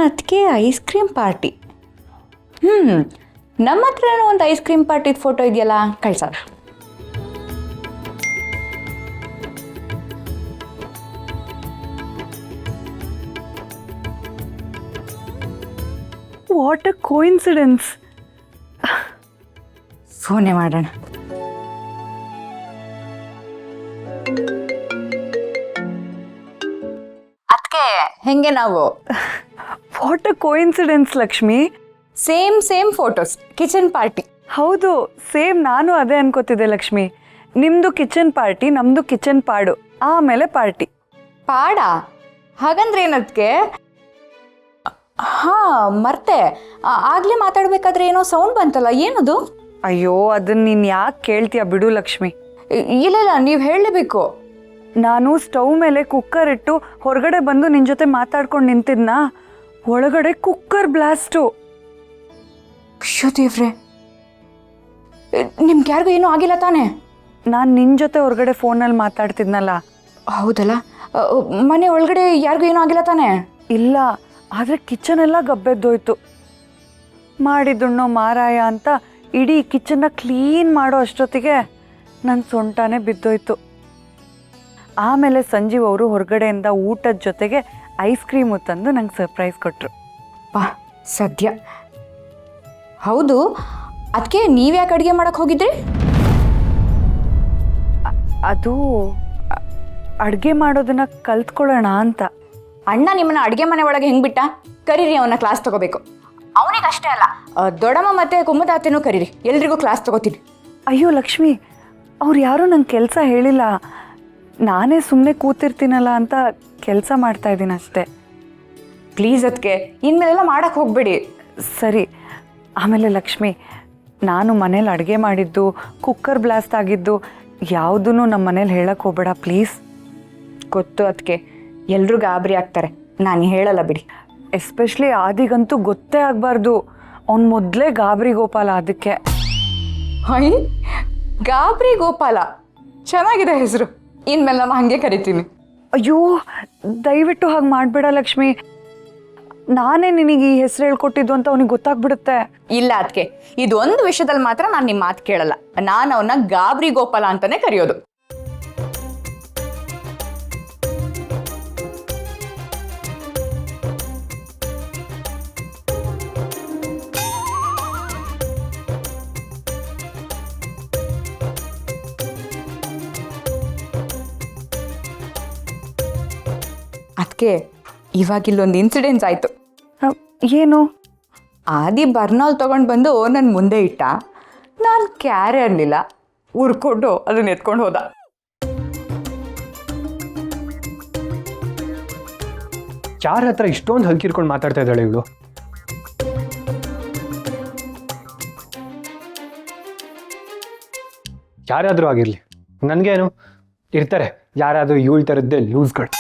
ಅದಕ್ಕೆ ice cream party. ನಮ್ಮ ಹತ್ರನೂ ಒಂದು ಐಸ್ ಕ್ರೀಮ್ ಪಾರ್ಟಿದ ಫೋಟೋ ಇದೆಯಲ್ಲ, ಕಳ್ಸೋಣ. What a coincidence. ಫೋನೇ ಮಾಡೋಣ. ಅದಕ್ಕೆ ಹೆಂಗೆ ನಾವು what a coincidence Lakshmi. Same photos, kitchen party. ಹೌದು, ಸೇಮ್ ನಾನು ಅದೇ ಅನ್ಕೋತಿದ್ದೆ ಲಕ್ಷ್ಮಿ. ನಿಮ್ಮದು ಕಿಚನ್ ಪಾರ್ಟಿ, ನಮ್ಮದು ಕಿಚನ್ ಪಾಡು, ಆಮೇಲೆ ಪಾರ್ಟಿ. ಪಾಡ? ಹಾಗಂದ್ರೆ ಏನದಕ್ಕೆ? ಹಾಂ ಮರ್ತೆ, ಆಗಲೇ ಮಾತಾಡ್ಬೇಕಾದ್ರೆ ಏನೋ ಸೌಂಡ್ ಬಂತಲ್ಲ, ಏನದು? ಅಯ್ಯೋ, ಅದನ್ನ ನೀನು ಯಾಕೆ ಕೇಳ್ತೀಯ ಬಿಡು ಲಕ್ಷ್ಮಿ. ಇಲ್ಲ ನೀವು ಹೇಳಲೇಬೇಕು. ನಾನು ಸ್ಟವ್ ಮೇಲೆ ಕುಕ್ಕರ್ ಇಟ್ಟು ಹೊರಗಡೆ ಬಂದು ನಿನ್ನ ಜೊತೆ ಮಾತಾಡ್ಕೊಂಡು ನಿಂತಿದ್ನಾ, ಒಳಗಡೆ ಕುಕ್ಕರ್ ಬ್ಲಾಸ್ಟು. ಅಯ್ಯೋ ದೇವ್ರೆ, ನಿಮ್ಗೆ ಯಾರಿಗೂ ಏನೂ ಆಗಿಲ್ಲ ತಾನೇ? ನಾನು ನಿನ್ನ ಜೊತೆ ಹೊರಗಡೆ ಫೋನಲ್ಲಿ ಮಾತಾಡ್ತಿದ್ನಲ್ಲ. ಹೌದಲ್ಲ, ಮನೆ ಒಳಗಡೆ ಯಾರಿಗೂ ಏನೂ ಆಗಿಲ್ಲ ತಾನೇ? ಇಲ್ಲ, ಆದರೆ ಕಿಚನ್ ಎಲ್ಲ ಗಬ್ಬೆದ್ದೋಯ್ತು. ಮಾಡಿದ್ದುಣ್ಣೋ ಮಾರಾಯ ಅಂತ ಇಡೀ ಕಿಚನ್ನ ಕ್ಲೀನ್ ಮಾಡೋ ಅಷ್ಟೊತ್ತಿಗೆ ನನ್ನ ಸೊಂಟನೇ ಬಿದ್ದೋಯ್ತು. ಆಮೇಲೆ ಸಂಜೀವ್ ಅವರು ಹೊರಗಡೆಯಿಂದ ಊಟದ ಜೊತೆಗೆ ಐಸ್ ಕ್ರೀಮು ತಂದು ನಂಗೆ ಸರ್ಪ್ರೈಸ್ ಕೊಟ್ಟರು. ಬಾ ಸದ್ಯ. ಹೌದು, ಅದಕ್ಕೆ ನೀವ್ಯಾಕೆ ಅಡುಗೆ ಮಾಡೋಕ್ಕೆ ಹೋಗಿದ್ರಿ? ಅದು ಅಡುಗೆ ಮಾಡೋದನ್ನ ಕಲ್ತ್ಕೊಳ್ಳೋಣ ಅಂತ. ಅಣ್ಣ ನಿಮ್ಮನ್ನ ಅಡುಗೆ ಮನೆ ಒಳಗೆ ಹೆಂಗೆ ಬಿಟ್ಟ? ಕರೀರಿ, ಅವನ್ನ ಕ್ಲಾಸ್ ತಗೋಬೇಕು. ಅವನಿಗೆ ಅಷ್ಟೇ ಅಲ್ಲ, ದೊಡ್ಡಮ್ಮ ಮತ್ತು ಕುಮ್ಮದಾತೆನೂ ಕರೀರಿ, ಎಲ್ರಿಗೂ ಕ್ಲಾಸ್ ತಗೋತೀನಿ. ಅಯ್ಯೋ ಲಕ್ಷ್ಮಿ, ಅವ್ರು ಯಾರೂ ನಂಗೆ ಕೆಲಸ ಹೇಳಿಲ್ಲ. ನಾನೇ ಸುಮ್ಮನೆ ಕೂತಿರ್ತೀನಲ್ಲ ಅಂತ ಕೆಲಸ ಮಾಡ್ತಾಯಿದ್ದೀನಿ ಅಷ್ಟೇ. ಪ್ಲೀಸ್ ಅದಕ್ಕೆ ಇನ್ಮೇಲೆಲ್ಲ ಮಾಡೋಕ್ಕೆ ಹೋಗಬೇಡಿ. ಸರಿ. ಆಮೇಲೆ ಲಕ್ಷ್ಮಿ, ನಾನು ಮನೇಲಿ ಅಡುಗೆ ಮಾಡಿದ್ದು, ಕುಕ್ಕರ್ ಬ್ಲಾಸ್ಟ್ ಆಗಿದ್ದು ಯಾವುದೂ ನಮ್ಮ ಮನೇಲಿ ಹೇಳಕ್ಕೆ ಹೋಗಬೇಡ ಪ್ಲೀಸ್. ಗೊತ್ತು ಅದಕ್ಕೆ, ಎಲ್ಲರೂ ಗಾಬರಿ ಆಗ್ತಾರೆ, ನಾನು ಹೇಳಲ್ಲ ಬಿಡಿ. ಎಸ್ಪೆಷಲಿ ಆದಿಗಂತೂ ಗೊತ್ತೇ ಆಗಬಾರ್ದು. ಅವ್ನು ಮೊದಲೇ ಗಾಬರಿ ಗೋಪಾಲ. ಅದಕ್ಕೆ ಹೈ, ಗಾಬರಿ ಗೋಪಾಲ ಚೆನ್ನಾಗಿದೆ ಹೆಸರು. ಇನ್ಮೇಲೆ ನಾನು ಹಾಗೆ ಕರಿತೀನಿ. ಅಯ್ಯೋ, ದಯವಿಟ್ಟು ಹಾಗೆ ಮಾಡಬೇಡ ಲಕ್ಷ್ಮಿ. ನಾನೇ ನಿನಗೆ ಈ ಹೆಸರು ಹೇಳ್ಕೊಟ್ಟಿದ್ದು ಅಂತ ಅವನಿಗೆ ಗೊತ್ತಾಗ್ಬಿಡುತ್ತೆ. ಇಲ್ಲ ಅದಕ್ಕೆ, ಇದು ಒಂದು ವಿಷಯದಲ್ಲಿ ಮಾತ್ರ ನಾನು ನಿಮ್ಮ ಮಾತು ಕೇಳಲ್ಲ. ನಾನು ಅವನ್ನ ಗಾಬರಿ ಗೋಪಾಲ ಅಂತಾನೆ ಕರೆಯೋದು. ಅದಕ್ಕೆ ಇವಾಗಿಲ್ಲೊಂದು ಇನ್ಸಿಡೆನ್ಸ್ ಆಯಿತು. ಏನು? ಆದಿ ಬರ್ನಾಲ್ ತೊಗೊಂಡು ಬಂದು ನನ್ನ ಮುಂದೆ ಇಟ್ಟ. ನಾನು ಕ್ಯಾರೆ ಅನ್ನಲಿಲ್ಲ, ಉರ್ಕೊಂಡು ಅದನ್ನ ಎತ್ಕೊಂಡು ಹೋದ. ಯಾರ ಹತ್ರ ಇಷ್ಟೊಂದು ಹಲ್ಕಿರ್ಕೊಂಡು ಮಾತಾಡ್ತಾ ಇದ್ದಾಳೆ ಇವಳು? ಯಾರಾದರೂ ಆಗಿರಲಿ, ನನಗೇನು, ಇರ್ತಾರೆ ಯಾರಾದರೂ ಇವಳ ಥರದ್ದೇ ಲೂಸ್ಗಳು.